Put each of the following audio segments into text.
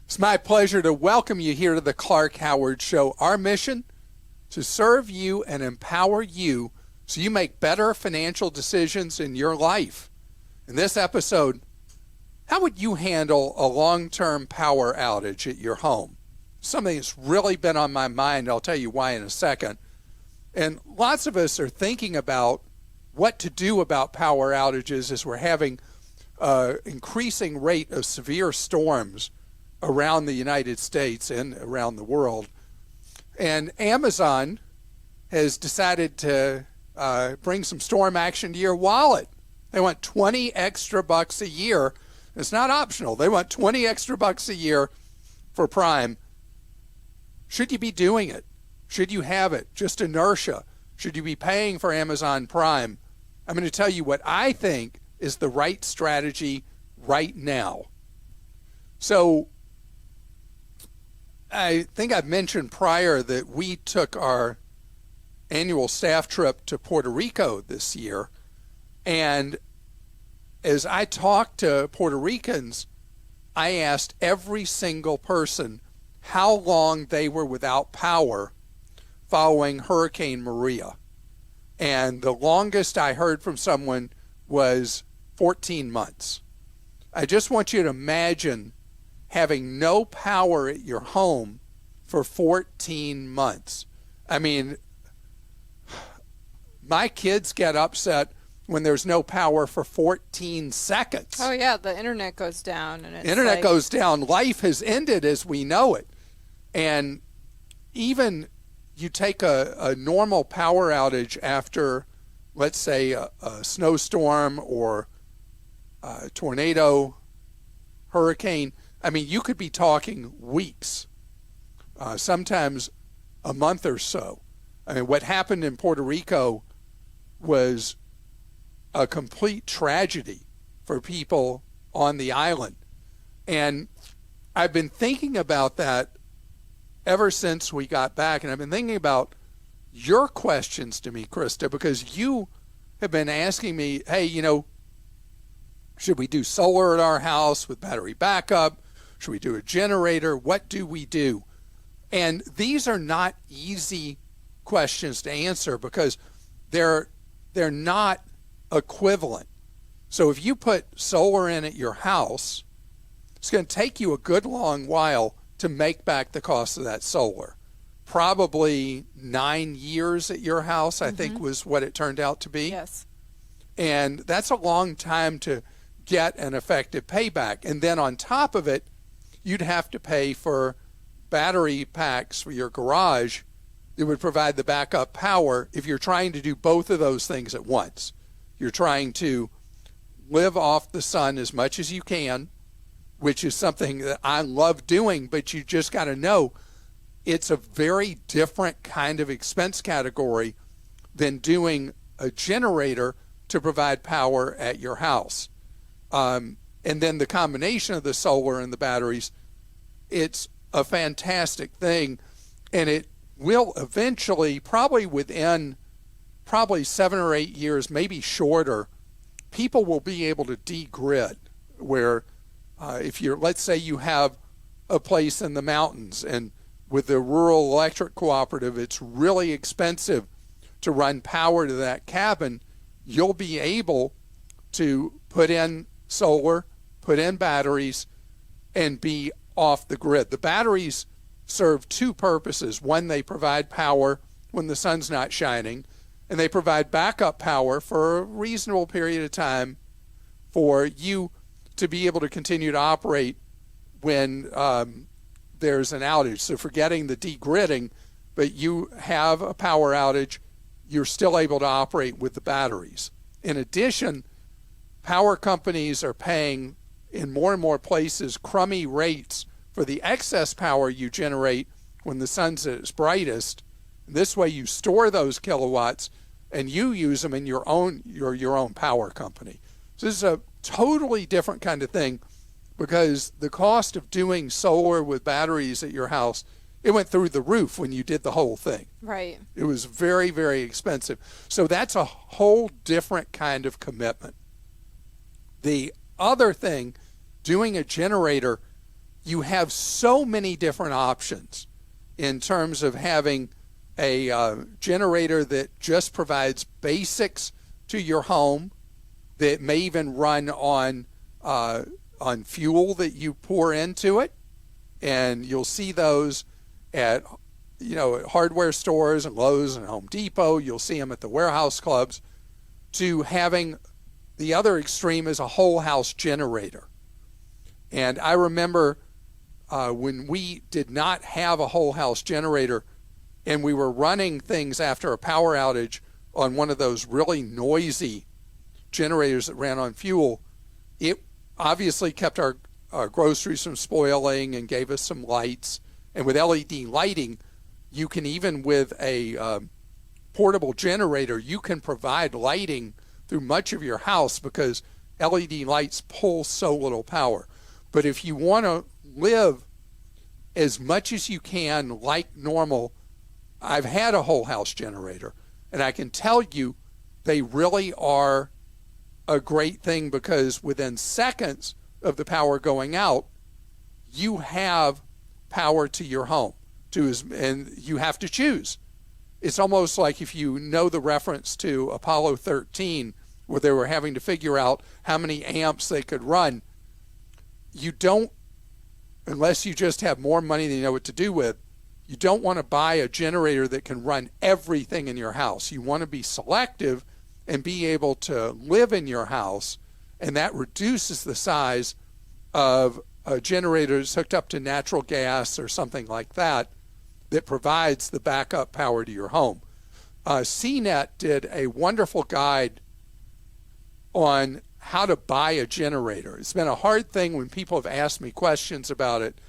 It's my pleasure to welcome you here to the Clark Howard Show. Our mission, to serve you and empower you so you make better financial decisions in your life. In this episode, how would you handle a long-term power outage at your home? Something that's really been on my mind. I'll tell you why in a second. And lots of us are thinking about what to do about power outages as we're having an increasing rate of severe storms around the United States and around the world. And Amazon has decided to bring some storm action to your wallet. They want 20 extra bucks a year. It's not optional. They want 20 extra bucks a year for Prime. Should you be doing it? Should you have it? Just inertia. Should you be paying for Amazon Prime? I'm going to tell you what I think is the right strategy right now. So I think I've mentioned prior that we took our annual staff trip to Puerto Rico this year. And as I talked to Puerto Ricans, I asked every single person how long they were without power following Hurricane Maria. And the longest I heard from someone was 14 months. I just want you to imagine having no power at your home for 14 months. I mean, my kids get upset when there's no power for 14 seconds. Oh, yeah, the internet goes down. And it's internet goes down. Life has ended as we know it. And even you take a normal power outage after, let's say, a snowstorm or a tornado, hurricane. I mean, you could be talking weeks, sometimes a month or so. I mean, what happened in Puerto Rico was a complete tragedy for people on the island. And I've been thinking about that ever since we got back. And I've been thinking about your questions to me, Christa, because you have been asking me, hey, should we do solar at our house with battery backup? Should we do a generator? What do we do? And these are not easy questions to answer because they're not equivalent. So if you put solar in at your house, it's going to take you a good long while to make back the cost of that solar. Probably 9 years at your house, I think was what it turned out to be. Yes. And that's a long time to get an effective payback. And then on top of it, you'd have to pay for battery packs for your garage that would provide the backup power if you're trying to do both of those things at once. You're trying to live off the sun as much as you can, which is something that I love doing, but you just got to know it's a very different kind of expense category than doing a generator to provide power at your house. And then the combination of the solar and the batteries, it's a fantastic thing, and it will eventually, probably within 7 or 8 years, maybe shorter, people will be able to de-grid where if you're, let's say you have a place in the mountains and with the rural electric cooperative, it's really expensive to run power to that cabin, you'll be able to put in solar, put in batteries, and be off the grid. The batteries serve two purposes. One, they provide power when the sun's not shining, and they provide backup power for a reasonable period of time for you to be able to continue to operate when there's an outage. So forgetting the de-gridding, but you have a power outage, you're still able to operate with the batteries. In addition, power companies are paying in more and more places crummy rates for the excess power you generate when the sun's at its brightest. This way you store those kilowatts and you use them in your own power company. So this is a totally different kind of thing because the cost of doing solar with batteries at your house, it went through the roof when you did the whole thing. Right. It was very, very expensive. So that's a whole different kind of commitment. The other thing, doing a generator, you have so many different options in terms of having a generator that just provides basics to your home, that may even run on fuel that you pour into it, and you'll see those at at hardware stores and Lowe's and Home Depot. You'll see them at the warehouse clubs. To having the other extreme is a whole house generator. And I remember when we did not have a whole house generator and we were running things after a power outage on one of those really noisy generators that ran on fuel, it obviously kept our groceries from spoiling and gave us some lights. And with LED lighting, you can, even with a portable generator, you can provide lighting through much of your house because LED lights pull so little power. But if you want to live as much as you can like normal, I've had a whole house generator, and I can tell you they really are a great thing, because within seconds of the power going out, you have power to your home. And you have to choose. It's almost like, if you know the reference to Apollo 13, where they were having to figure out how many amps they could run, you don't, unless you just have more money than you know what to do with, you don't want to buy a generator that can run everything in your house. You want to be selective and be able to live in your house, and that reduces the size of generators hooked up to natural gas or something like that provides the backup power to your home. CNET did a wonderful guide on how to buy a generator. It's been a hard thing when people have asked me questions about it,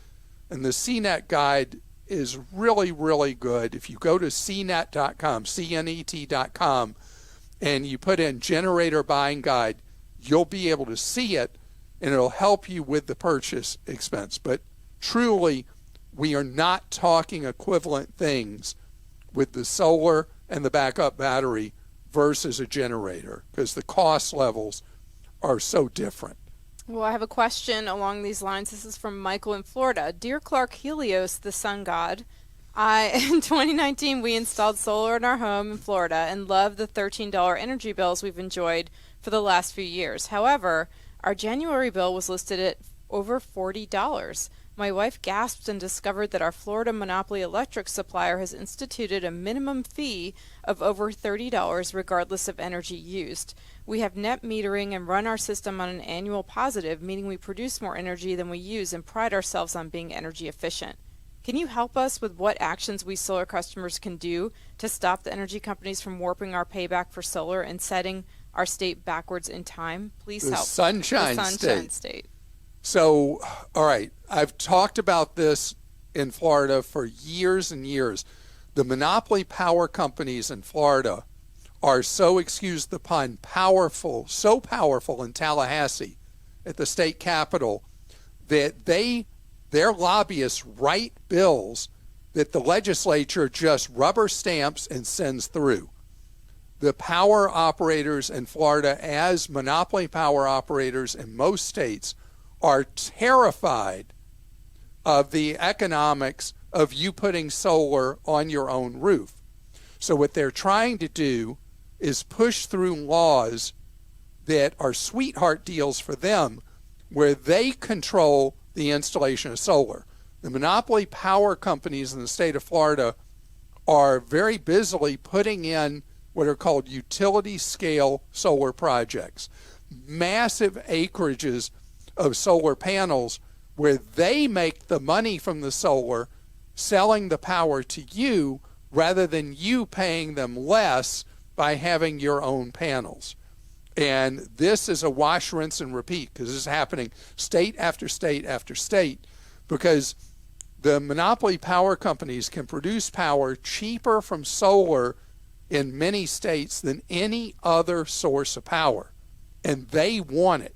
and the CNET guide is really, really good. If you go to cnet.com, cnet.com, and you put in generator buying guide, you'll be able to see it, and it'll help you with the purchase expense. But truly, we are not talking equivalent things with the solar and the backup battery versus a generator, because the cost levels are so different. Well, I have a question along these lines. This is from Michael in Florida. Dear Clark Helios, the sun god, in 2019, we installed solar in our home in Florida and love the $13 energy bills we've enjoyed for the last few years. However, our January bill was listed at over $40. My wife gasped and discovered that our Florida monopoly electric supplier has instituted a minimum fee of over $30 regardless of energy used. We have net metering and run our system on an annual positive, meaning we produce more energy than we use and pride ourselves on being energy efficient. Can you help us with what actions we solar customers can do to stop the energy companies from warping our payback for solar and setting our state backwards in time? Please help. The Sunshine State. So, all right, I've talked about this in Florida for years and years. The monopoly power companies in Florida are so, excuse the pun, so powerful in Tallahassee at the state capitol that their lobbyists write bills that the legislature just rubber stamps and sends through. The power operators in Florida, as monopoly power operators in most states, are terrified of the economics of you putting solar on your own roof. So what they're trying to do is push through laws that are sweetheart deals for them, where they control the installation of solar. The monopoly power companies in the state of Florida are very busily putting in what are called utility scale solar projects, massive acreages of solar panels where they make the money from the solar, selling the power to you rather than you paying them less by having your own panels. And this is a wash, rinse, and repeat, because this is happening state after state after state, because the monopoly power companies can produce power cheaper from solar in many states than any other source of power. And they want it.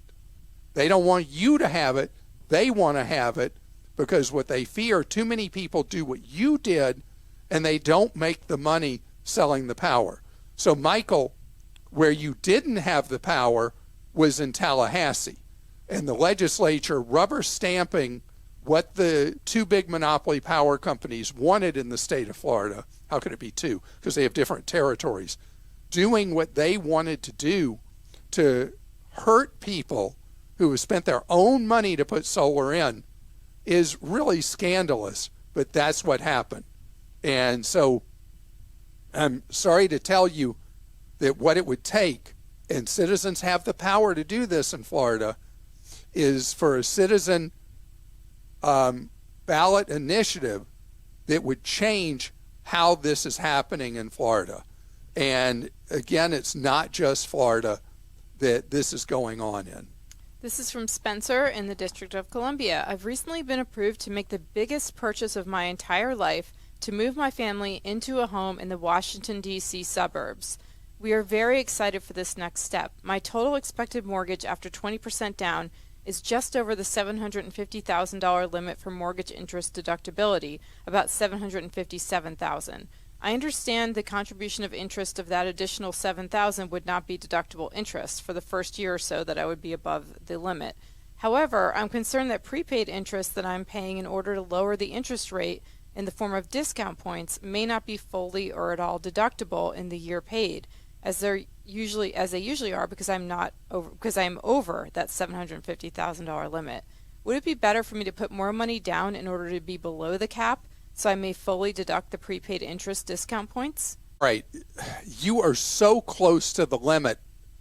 They don't want you to have it. They want to have it, because what they fear, too many people do what you did and they don't make the money selling the power. So, Michael, where you didn't have the power was in Tallahassee, and the legislature rubber stamping what the two big monopoly power companies wanted in the state of Florida. How could it be two? Because they have different territories. Doing what they wanted to do to hurt people who have spent their own money to put solar in is really scandalous, but that's what happened. And so I'm sorry to tell you that what it would take, and citizens have the power to do this in Florida, is for a citizen ballot initiative that would change how this is happening in Florida. And again, it's not just Florida that this is going on in. This is from Spencer in the District of Columbia. I've recently been approved to make the biggest purchase of my entire life to move my family into a home in the Washington, D.C. suburbs. We are very excited for this next step. My total expected mortgage after 20% down is just over the $750,000 limit for mortgage interest deductibility, about $757,000. I understand the contribution of interest of that additional $7,000 would not be deductible interest for the first year or so that I would be above the limit. However, I'm concerned that prepaid interest that I'm paying in order to lower the interest rate in the form of discount points may not be fully or at all deductible in the year paid, as they usually are, because I am over that $750,000 limit. Would it be better for me to put more money down in order to be below the cap, so I may fully deduct the prepaid interest discount points? Right. You are so close to the limit,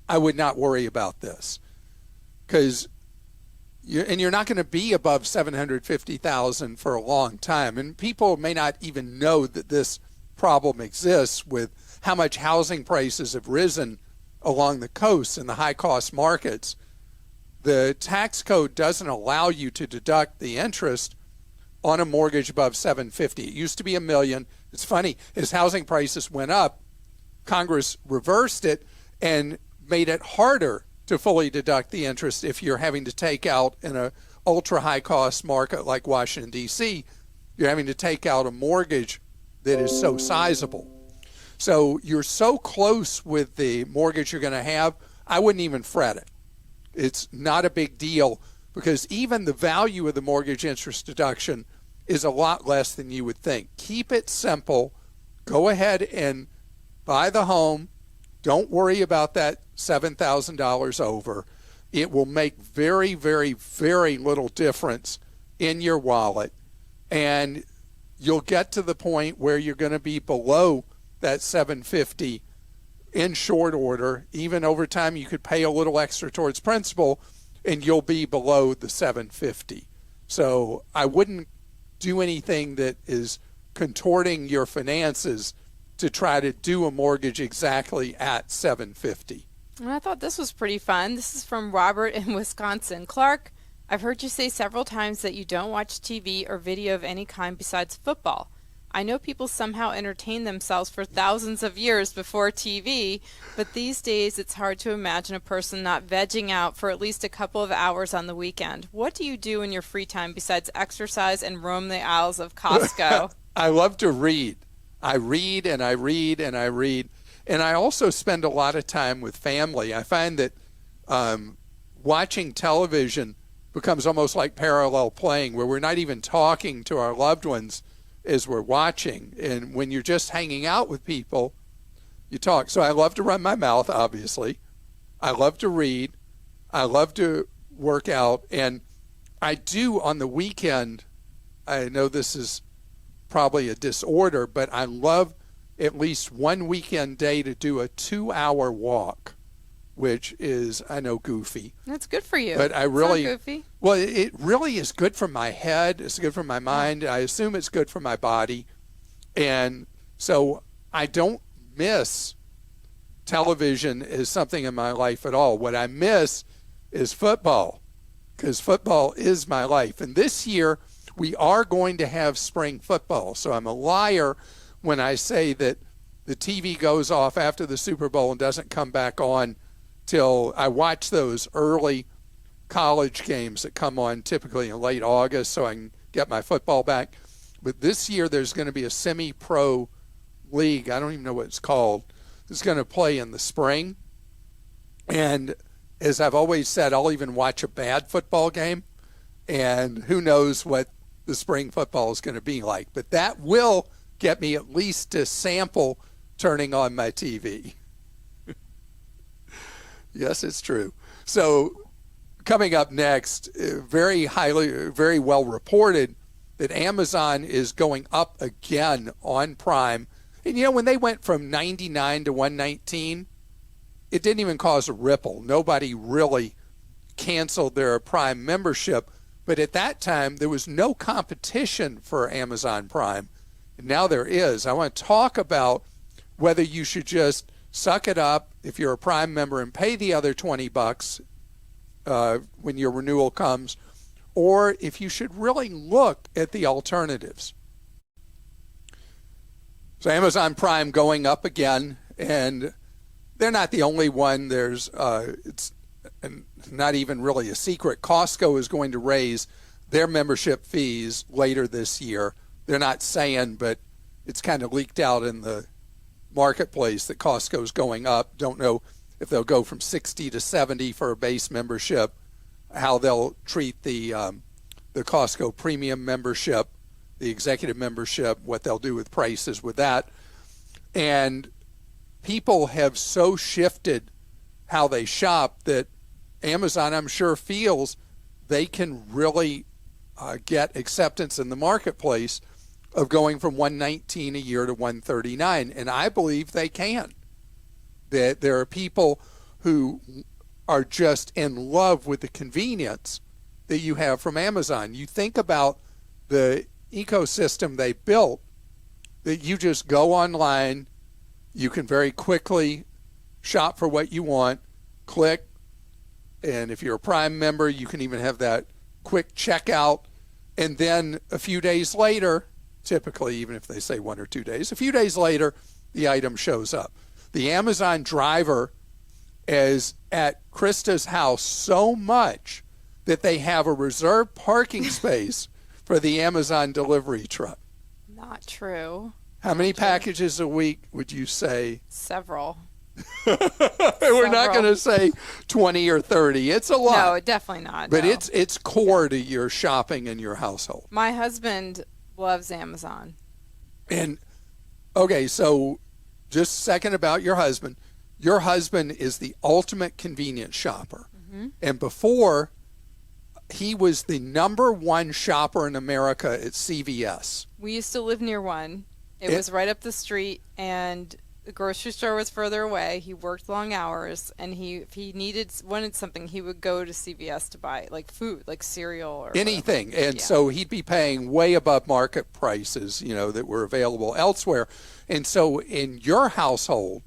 I would not worry about this. Because you're not going to be above $750,000 for a long time. And people may not even know that this problem exists with how much housing prices have risen along the coast in the high-cost markets. The tax code doesn't allow you to deduct the interest on a mortgage above $750,000. It used to be $1 million. It's funny, as housing prices went up, Congress reversed it and made it harder to fully deduct the interest if you're having to take out in an ultra high cost market like Washington, D.C., you're having to take out a mortgage that is so sizable. So you're so close with the mortgage you're going to have, I wouldn't even fret it. It's not a big deal, because even the value of the mortgage interest deduction is a lot less than you would think. Keep it simple. Go ahead and buy the home. Don't worry about that $7,000 over. It will make very, very, very little difference in your wallet, and you'll get to the point where you're going to be below that $750,000 in short order. Even over time, you could pay a little extra towards principal, and you'll be below the $750,000. So I wouldn't do anything that is contorting your finances to try to do a mortgage exactly at $750,000. And I thought this was pretty fun. This is from Robert in Wisconsin. Clark, I've heard you say several times that you don't watch TV or video of any kind besides football. I know people somehow entertain themselves for thousands of years before TV, but these days it's hard to imagine a person not vegging out for at least a couple of hours on the weekend. What do you do in your free time besides exercise and roam the aisles of Costco? I love to read. I read and I read and I read. And I also spend a lot of time with family. I find that watching television becomes almost like parallel playing, where we're not even talking to our loved ones as we're watching. And when you're just hanging out with people, you talk. So I love to run my mouth, obviously. I love to read. I love to work out. And I do on the weekend, I know this is probably a disorder, but I love at least one weekend day to do a 2-hour walk, which is, I know, goofy. That's good for you. But I really, it's not goofy. Well, it really is good for my head. It's good for my mind. I assume it's good for my body. And so I don't miss television as something in my life at all. What I miss is football, because football is my life. And this year, we are going to have spring football. So I'm a liar when I say that the TV goes off after the Super Bowl and doesn't come back on till I watch those early college games that come on typically in late August so I can get my football back. But this year there's going to be a semi-pro league. I don't even know what it's called. It's going to play in the spring. And as I've always said, I'll even watch a bad football game. And who knows what the spring football is going to be like. But that will get me at least to sample turning on my TV. Yes, it's true. So coming up next, very well reported that Amazon is going up again on Prime. And you know, when they went from 99 to 119, it didn't even cause a ripple. Nobody really canceled their Prime membership. But at that time, there was no competition for Amazon Prime. And now there is. I want to talk about whether you should just suck it up if you're a Prime member and pay the other $20 when your renewal comes, or if you should really look at the alternatives. So Amazon Prime going up again, and they're not the only one. There's it's not even really a secret. Costco is going to raise their membership fees later this year. They're not saying, but it's kind of leaked out in the marketplace that Costco's going up. Don't know if they'll go from 60 to 70 for a base membership, how they'll treat the Costco premium membership, the executive membership, what they'll do with prices with that. And people have so shifted how they shop that Amazon, I'm sure, feels they can really get acceptance in the marketplace of going from 119 a year to 139. And I believe they can. That there are people who are just in love with the convenience that you have from Amazon. You think about the ecosystem they built, that you just go online, you can very quickly shop for what you want, click, and if you're a Prime member, you can even have that quick checkout, and then a few days later, typically even if they say 1 or 2 days, a few days later, the item shows up. The Amazon driver is at Christa's house so much that they have a reserved parking space for the Amazon delivery truck. Not true. How many packages a week would you say? Several. We're not going to say 20 or 30. It's a lot. No, definitely not. But no. it's core to your shopping in your household. My husband loves Amazon. And, okay, so just a second about your husband. Your husband is the ultimate convenience shopper. Mm-hmm. And before, he was the number one shopper in America at CVS. We used to live near one. It was right up the street, and the grocery store was further away. He worked long hours, and if he wanted something, he would go to CVS to buy like food, like cereal or anything. Whatever. And so he'd be paying way above market prices, that were available elsewhere. And so in your household,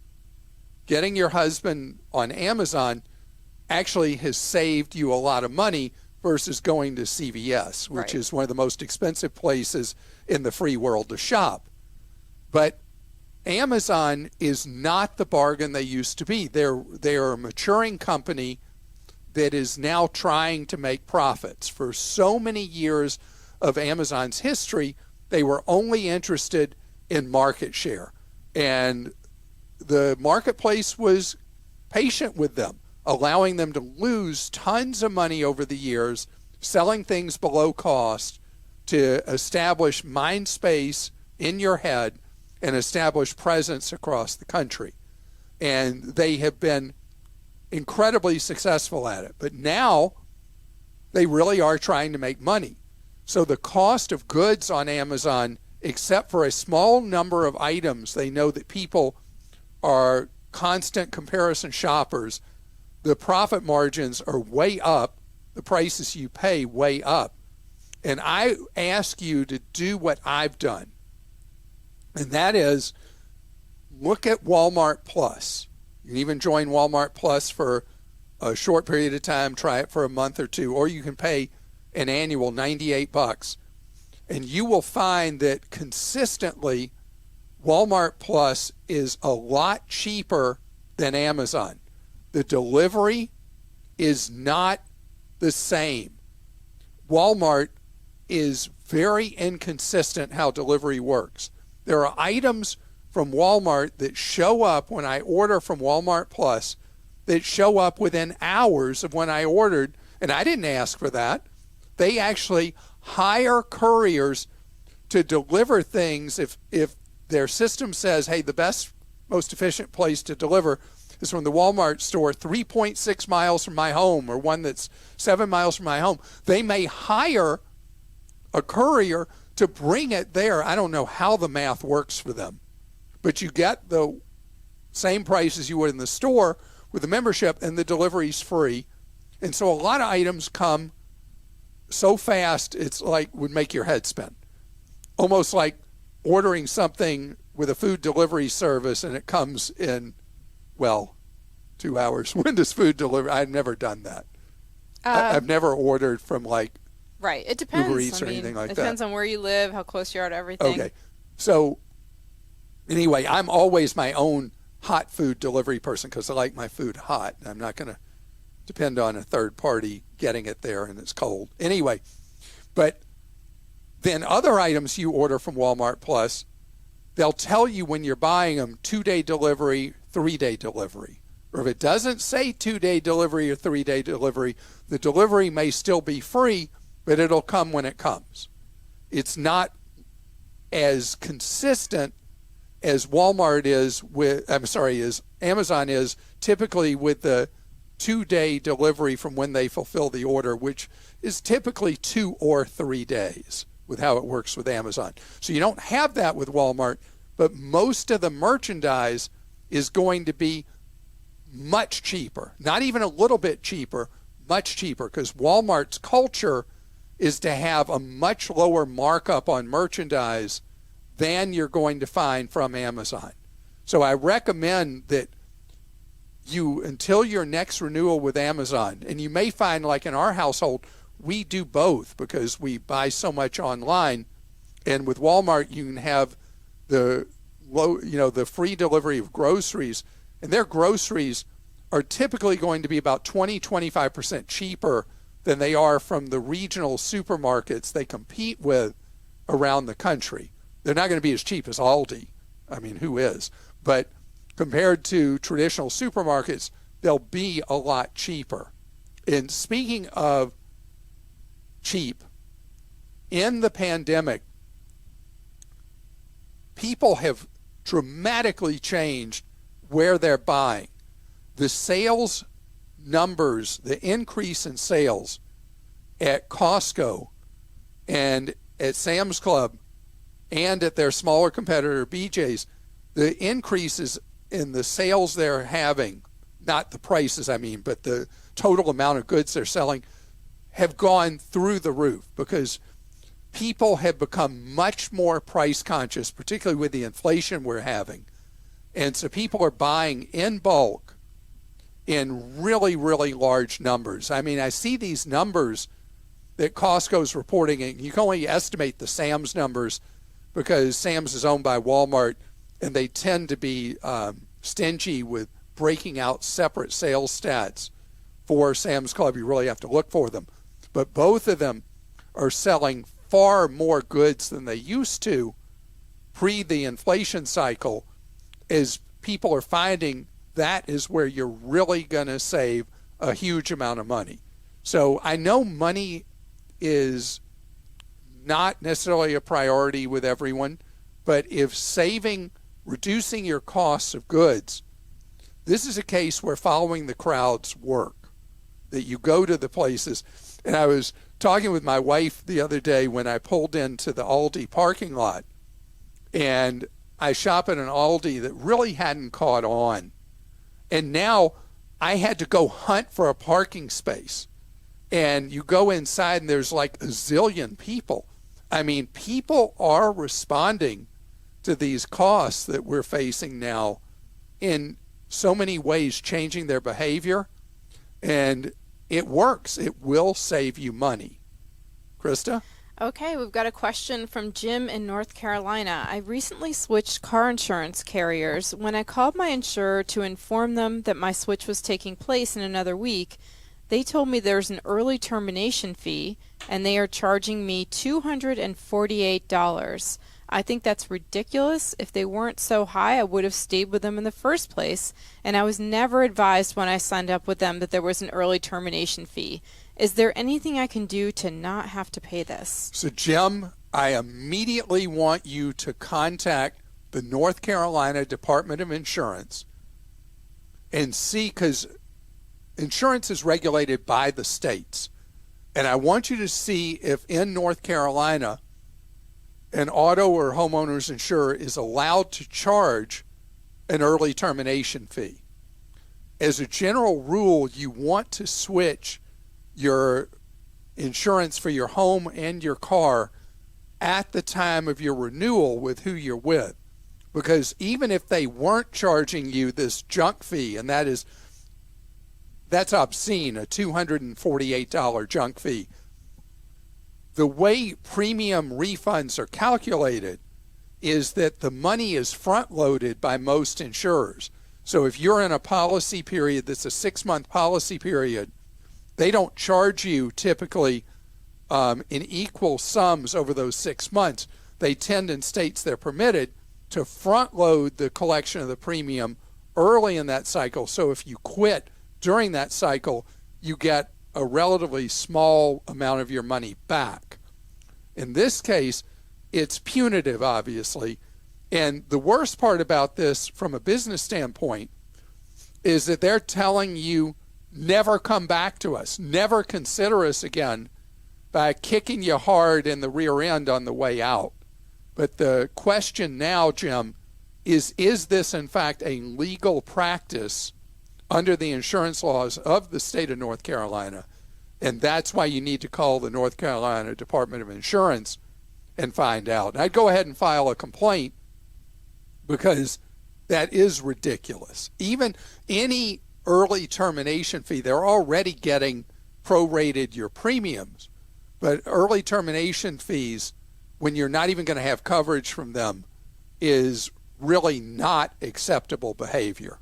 getting your husband on Amazon actually has saved you a lot of money versus going to CVS, which is one of the most expensive places in the free world to shop. But Amazon is not the bargain they used to be. They are a maturing company that is now trying to make profits. For so many years of Amazon's history, they were only interested in market share. And the marketplace was patient with them, allowing them to lose tons of money over the years, selling things below cost to establish mind space in your head and establish presence across the country. And they have been incredibly successful at it. But now they really are trying to make money. So the cost of goods on Amazon, except for a small number of items, they know that people are constant comparison shoppers, the profit margins are way up, the prices you pay way up. And I ask you to do what I've done. And that is, look at Walmart Plus. You can even join Walmart Plus for a short period of time, try it for a month or two, or you can pay an annual $98. And you will find that consistently Walmart Plus is a lot cheaper than Amazon. The delivery is not the same. Walmart is very inconsistent how delivery works. There are items from Walmart that show up when I order from Walmart Plus that show up within hours of when I ordered, and I didn't ask for that. They actually hire couriers to deliver things if their system says, hey, the best, most efficient place to deliver is from the Walmart store 3.6 miles from my home, or one that's 7 miles from my home. They may hire a courier to bring it there. I don't know how the math works for them, but you get the same price as you would in the store with the membership, and the delivery's free. And so a lot of items come so fast, it's like would make your head spin. Almost like ordering something with a food delivery service and it comes in, 2 hours. When does food deliver? I've never done that. I've never ordered from like right. It depends. Uber Eats or anything like that. It depends on where you live, how close you are to everything. Okay. So anyway, I'm always my own hot food delivery person because I like my food hot. I'm not going to depend on a third party getting it there and it's cold. Anyway, but then other items you order from Walmart Plus, they'll tell you when you're buying them 2-day delivery, 3-day delivery. Or if it doesn't say 2-day delivery or 3-day delivery, the delivery may still be free, but it'll come when it comes. It's not as consistent as Walmart is as Amazon is typically with the 2-day delivery from when they fulfill the order, which is typically 2 or 3 days with how it works with Amazon. So you don't have that with Walmart, but most of the merchandise is going to be much cheaper. Not even a little bit cheaper, much cheaper, because Walmart's culture is to have a much lower markup on merchandise than you're going to find from Amazon. So I recommend that you, until your next renewal with Amazon, and you may find like in our household, we do both because we buy so much online, and with Walmart you can have the the free delivery of groceries, and their groceries are typically going to be about 20-25% cheaper than they are from the regional supermarkets they compete with around the country. They're not going to be as cheap as Aldi. I mean, who is? But compared to traditional supermarkets, they'll be a lot cheaper. And speaking of cheap, in the pandemic, people have dramatically changed where they're buying. The sales numbers, the increase in sales at Costco and at Sam's Club and at their smaller competitor BJ's, the increases in the sales they're having, not the prices I mean, but the total amount of goods they're selling, have gone through the roof because people have become much more price conscious, particularly with the inflation we're having. And so people are buying in bulk in really, really large numbers. I mean, I see these numbers that Costco's reporting, and you can only estimate the Sam's numbers because Sam's is owned by Walmart, and they tend to be stingy with breaking out separate sales stats for Sam's Club. You really have to look for them. But both of them are selling far more goods than they used to pre the inflation cycle, as people are finding that is where you're really going to save a huge amount of money. So I know money is not necessarily a priority with everyone, but if reducing your costs of goods, this is a case where following the crowds work, that you go to the places. And I was talking with my wife the other day when I pulled into the Aldi parking lot, and I shop at an Aldi that really hadn't caught on. And now I had to go hunt for a parking space. And you go inside and there's like a zillion people. I mean, people are responding to these costs that we're facing now in so many ways, changing their behavior. And it works. It will save you money. Christa? Okay, we've got a question from Jim in North Carolina. I recently switched car insurance carriers. When I called my insurer to inform them that my switch was taking place in another week, they told me there's an early termination fee, and they are charging me $248. I think that's ridiculous. If they weren't so high, I would have stayed with them in the first place, and I was never advised when I signed up with them that there was an early termination fee. Is there anything I can do to not have to pay this? So, Jim, I immediately want you to contact the North Carolina Department of Insurance and see, because insurance is regulated by the states. And I want you to see if in North Carolina an auto or homeowner's insurer is allowed to charge an early termination fee. As a general rule, you want to switch your insurance for your home and your car at the time of your renewal with who you're with. Because even if they weren't charging you this junk fee, and that's obscene, a $248 junk fee, the way premium refunds are calculated is that the money is front-loaded by most insurers. So if you're in a policy period that's a 6-month policy period, they don't charge you typically in equal sums over those 6 months. They tend, in states they're permitted, to front load the collection of the premium early in that cycle. So if you quit during that cycle, you get a relatively small amount of your money back. In this case, it's punitive, obviously. And the worst part about this from a business standpoint is that they're telling you, never come back to us, never consider us again, by kicking you hard in the rear end on the way out. But the question now, Jim, is this in fact a legal practice under the insurance laws of the state of North Carolina? And that's why you need to call the North Carolina Department of Insurance and find out. And I'd go ahead and file a complaint, because that is ridiculous. Even any early termination fee, they're already getting prorated your premiums. But early termination fees, when you're not even going to have coverage from them, is really not acceptable behavior.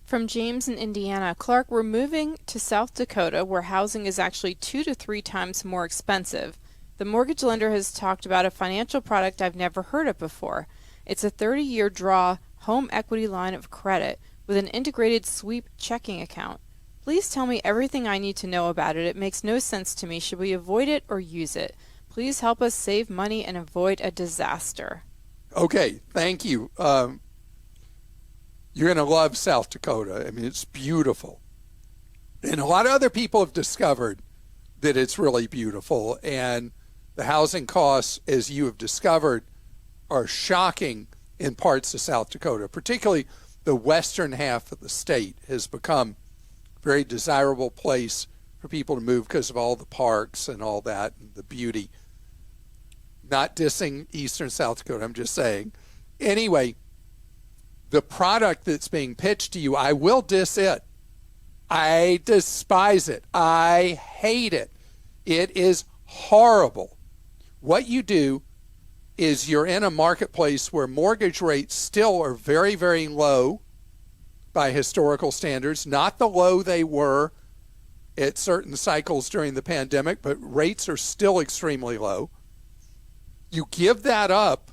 From James in Indiana, Clark, we're moving to South Dakota where housing is actually 2 to 3 times more expensive. The mortgage lender has talked about a financial product I've never heard of before. It's a 30-year draw home equity line of credit with an integrated sweep checking account. Please tell me everything I need to know about it. It makes no sense to me. Should we avoid it or use it? Please help us save money and avoid a disaster. Okay, thank you. You're going to love South Dakota. I mean, it's beautiful. And a lot of other people have discovered that it's really beautiful. And the housing costs, as you have discovered, are shocking in parts of South Dakota. Particularly the western half of the state has become a very desirable place for people to move because of all the parks and all that, and the beauty. Not dissing eastern South Dakota, I'm just saying. Anyway, the product that's being pitched to you, I will diss it. I despise it. I hate it. It is horrible. What you do is you're in a marketplace where mortgage rates still are very, very low by historical standards, not the low they were at certain cycles during the pandemic, but rates are still extremely low. You give that up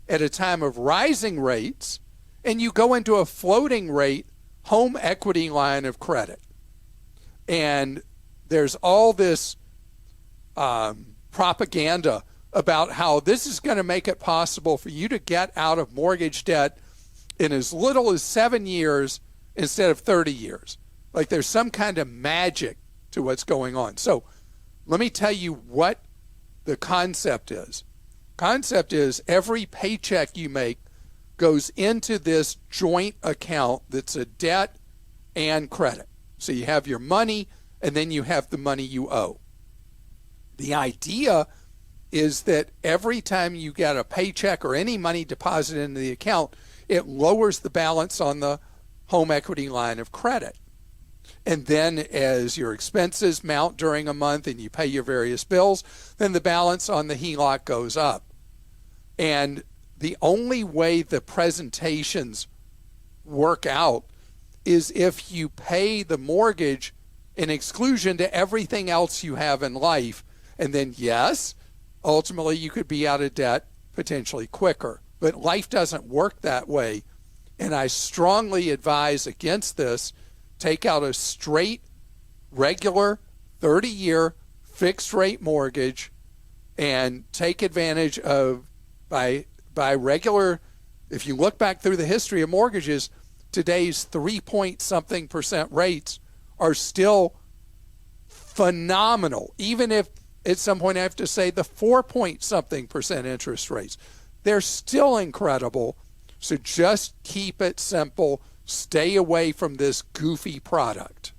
at a time of rising rates, and you go into a floating rate home equity line of credit. And there's all this propaganda about how this is going to make it possible for you to get out of mortgage debt in as little as 7 years instead of 30 years. Like there's some kind of magic to what's going on. So let me tell you what the concept is. Concept is every paycheck you make goes into this joint account that's a debt and credit. So you have your money, and then you have the money you owe. The idea is that every time you get a paycheck or any money deposited into the account, it lowers the balance on the home equity line of credit. And then as your expenses mount during a month and you pay your various bills, then the balance on the HELOC goes up. And the only way the presentations work out is if you pay the mortgage in exclusion to everything else you have in life. And then, yes, ultimately you could be out of debt potentially quicker. But life doesn't work that way. And I strongly advise against this. Take out a straight, regular, 30-year fixed rate mortgage and take advantage of by regular. If you look back through the history of mortgages, today's 3-point-something% rates are still phenomenal. Even if at some point I have to say the 4-point-something% interest rates, they're still incredible. So just keep it simple. Stay away from this goofy product.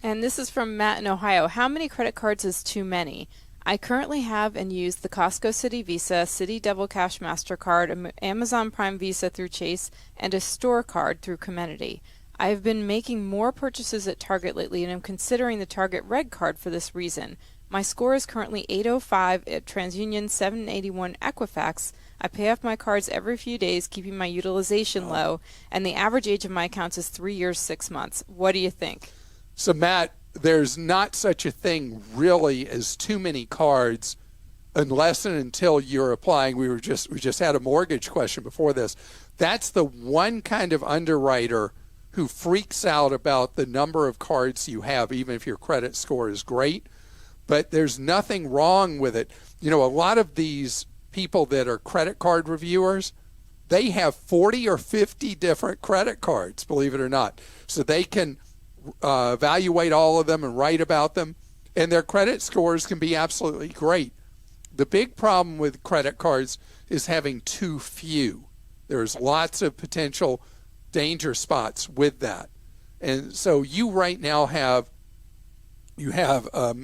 And this is from Matt in Ohio. How many credit cards is too many? I currently have and use the Costco City Visa, Citi Double Cash MasterCard, Amazon Prime Visa through Chase, and a store card through Comenity. I have been making more purchases at Target lately and am considering the Target Red Card for this reason. My score is currently 805 at TransUnion, 781 Equifax. I pay off my cards every few days, keeping my utilization low, and the average age of my accounts is 3 years, 6 months. What do you think? So, Matt, there's not such a thing really as too many cards unless and until you're applying. We just had a mortgage question before this. That's the one kind of underwriter who freaks out about the number of cards you have, even if your credit score is great. But there's nothing wrong with it. You know, a lot of these people that are credit card reviewers, they have 40 or 50 different credit cards, believe it or not. So they can evaluate all of them and write about them, and their credit scores can be absolutely great. The big problem with credit cards is having too few. There's lots of potential danger spots with that. And so you right now have a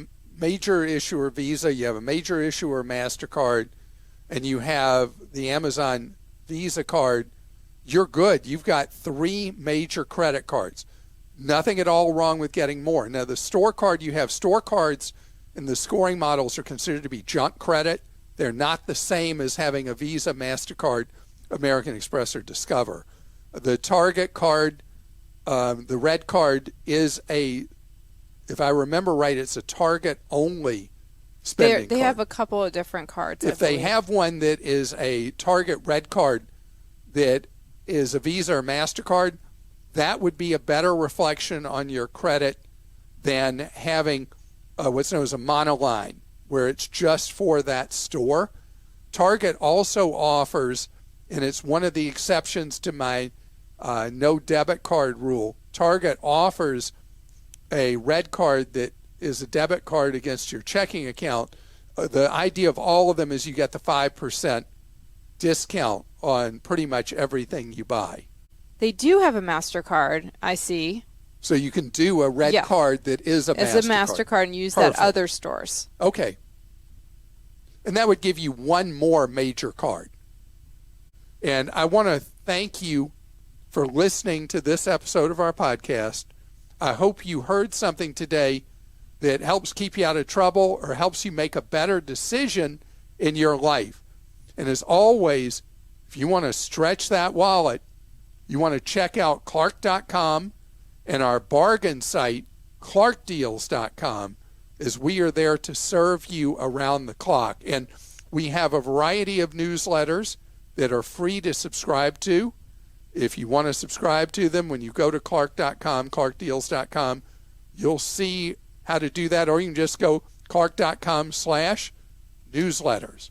major issuer Visa, you have a major issuer MasterCard, and you have the Amazon Visa card. You're good. You've got 3 major credit cards. Nothing at all wrong with getting more. Now, the store card, you have store cards, and the scoring models are considered to be junk credit. They're not the same as having a Visa, MasterCard, American Express, or Discover. The Target card, the red card, is if I remember right, it's a Target-only spending card. They have a couple of different cards. If they have one that is a Target red card that is a Visa or MasterCard, that would be a better reflection on your credit than having what's known as a monoline, where it's just for that store. Target also offers, and it's one of the exceptions to my no debit card rule, Target offers a red card that is a debit card against your checking account. The idea of all of them is you get the 5% discount on pretty much everything you buy. They do have a MasterCard, I see. So you can do a red card that is a MasterCard. It's a MasterCard and use that at other stores. Okay. And that would give you one more major card. And I want to thank you for listening to this episode of our podcast. I hope you heard something today that helps keep you out of trouble or helps you make a better decision in your life. And as always, if you want to stretch that wallet, you want to check out Clark.com and our bargain site, ClarkDeals.com, as we are there to serve you around the clock. And we have a variety of newsletters that are free to subscribe to. If you want to subscribe to them, when you go to Clark.com, ClarkDeals.com, you'll see how to do that, or you can just go Clark.com/newsletters.